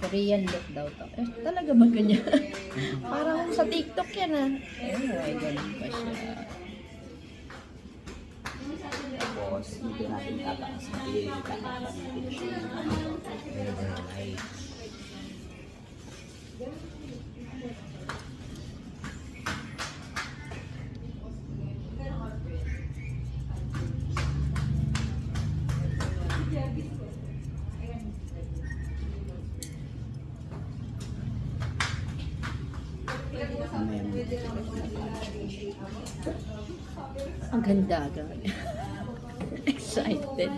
Korean look daw to. Eh, talaga ba ganyan? Parang sa TikTok yan ah. Anyway, ganun pa siya. Tapos, dito natin tataas. Itataas natin siya. Overlay. Amen. Ang ganda, grabe. Excited.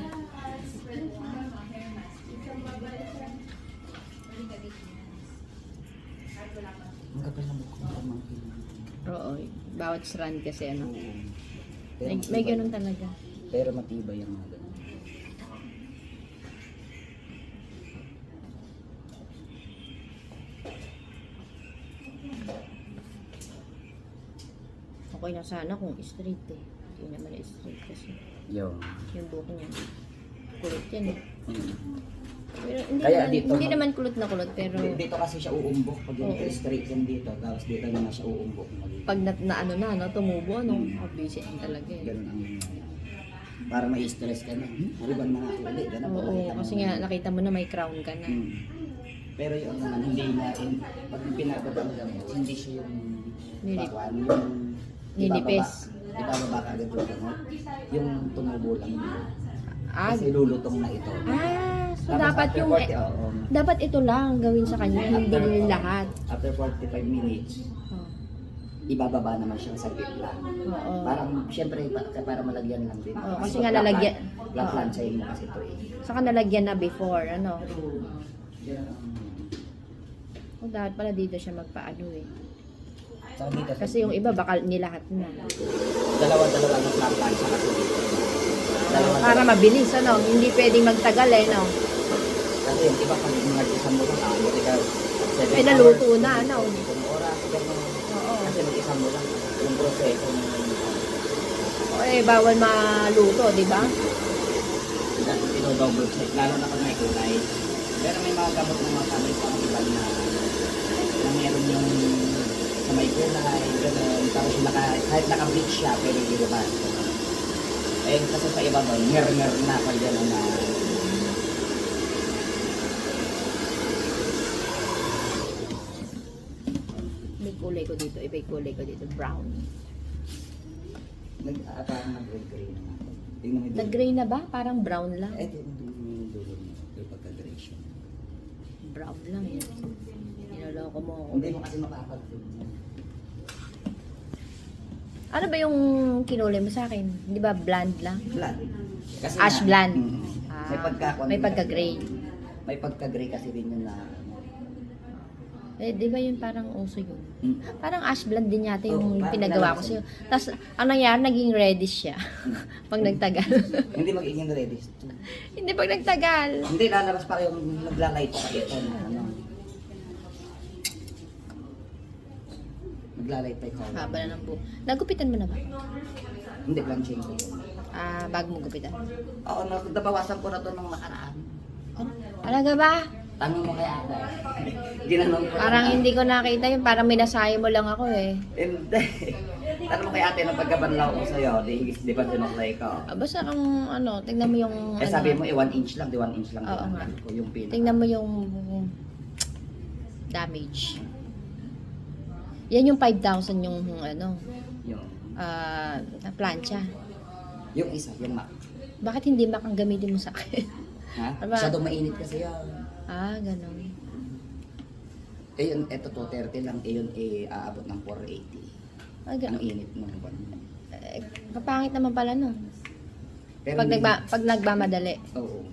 Ang kapal na mukha ng pamangkin. Oo, bawat strand kasi ano. Pero May ganun talaga. Pero matibay ang mga ganun. Okay na sana kung straight eh. Hindi naman straight kasi. Yung. Yung buhok niya. Kulot yan eh. Mm. Pero hindi, Kaya naman, dito, hindi naman kulot na kulot pero Dito kasi siya uumbok. Pag yung Oo. straight yan dito, tapos dito naman siya uumbok. pag na ano na, no, tumubo, ano, busy din talaga eh. Ganun ang para ma-stress ka na. Ano ba mga ulit? Ganun ba? Oo, kasi nga nakita mo na may crown ka na. Hmm. Pero yung naman, hindi na, pag pinababa mo lang, hindi siya yung Nilip- bakwan, yung Nilipis. ibababa ka agad yung gamot. Yung tumubo lang dito. Ah, Kasi lulutong na ito. so Tapos dapat after yung 40, oo. dapat ito lang gawin sa kanya, hindi lahat. After 45 minutes, Oh. ibababa naman siya sa lang. Oo. Parang, syempre, para malagyan lang din. Oo, kasi nga lalagyan- Black oo. landscape mo kasi ito eh. Saka nalagyan na before, ano. O dapat pala dito siya magpaano eh. So, dito, Kasi yung iba baka nilahat na. dalawa ng black landscape kasi dito. Para mabilis, ano. Hindi pwedeng magtagal eh, no. Kasi yung iba pag nag-isang mo lang, buti ka 7 Ay, naluto na, ano. Isang oras, gano'n. Oo. Kasi mag-isang mo lang, yung proseso mo. O eh, bawal maluto, di ba? Dati double check, lalo na pag may kulay. Pero may mga gamot ng mga kami sa iba na meron yung sa may kulay, gano'n. Tapos yung kahit naka-bleach siya, pwede ilabas. Eh, kasi sa iba doon, mer-mer na pag gano'n na. May kulay ko dito, iba yung kulay ko dito, brown. Parang nag-gray na nga. Tingnan mo yung dulo. Nag-gray na ba? Parang brown lang. Eh, tingnan mo yung dulo mo. Yung pagka-gray siya. Brown lang eh. Niloloko mo ako. Hindi mo kasi makakapag-film. Ano ba yung kinulay mo sa akin? Di ba blonde lang? Blonde. Kasi Ash blonde. Ah, May pagka-gray. May pagka-gray kasi din yun na. Eh, di ba yun parang uso yun? Mm. Parang ash blonde din yata yung Oo, parang pinagawa ko lalabas sa'yo. Tapos, ang nangyari, naging reddish siya. Pag nagtagal. Hindi magiging ready. Hindi pag nagtagal. Hindi, lalabas pa yung nagla-light pa ito na ano. Nagla-light pa ito. Haba na ng buhok. Nagupitan mo na ba? Hindi, blanching. Bago mo gupitan. Oo, nabawasan ko na to nung nakaraan. Talaga ba? Tanong mo kay ate. Ginanong ko. Parang hindi ko nakita yun. Parang minasayo mo lang ako eh. Hindi. Tanong mo kay ate nung pagkabanlaw ko sa'yo, di ba tinuklay ko? Basta kung ano, tingnan mo yung Eh sabi mo, 1 inch lang, di 1 inch lang. Oo nga. Ko yung pin. tingnan mo yung damage. Yan yung 5,000 yung ano, Yung, plancha. yung isa, yung Mac. Bakit hindi makang gamitin mo sa akin? Ha? Aba. Masyadong mainit kasi yan. Ganun. Eh yun, eto 230 lang, eh yun, aabot ng 480. Ang Ganun. init ng buwan. Kapangit naman pala no. Pero Pag, hindi- pag nagmamadali. Oo.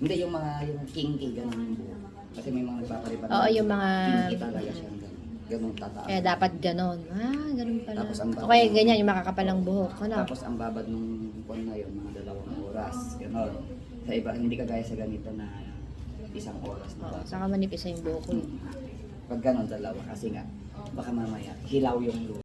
Hindi yung mga, yung kinky, ganun yung buhok. Kasi may mga nagpaparipan. Oo, yung mga kinky talaga siya. Ganun tataas. Kaya dapat ganon. Ganun pala. Tapos ang O kaya ganyan, yung makakapalang buhok. Ano? Tapos ang babad nung buwan na yun, mga 2 oras. Ganun. Sa iba, hindi kagaya sa ganito na 1 oras na Oo, ba. saka manipis na yung buhok ko. Pag ganun, 2. Kasi nga, baka mamaya, hilaw yung luto.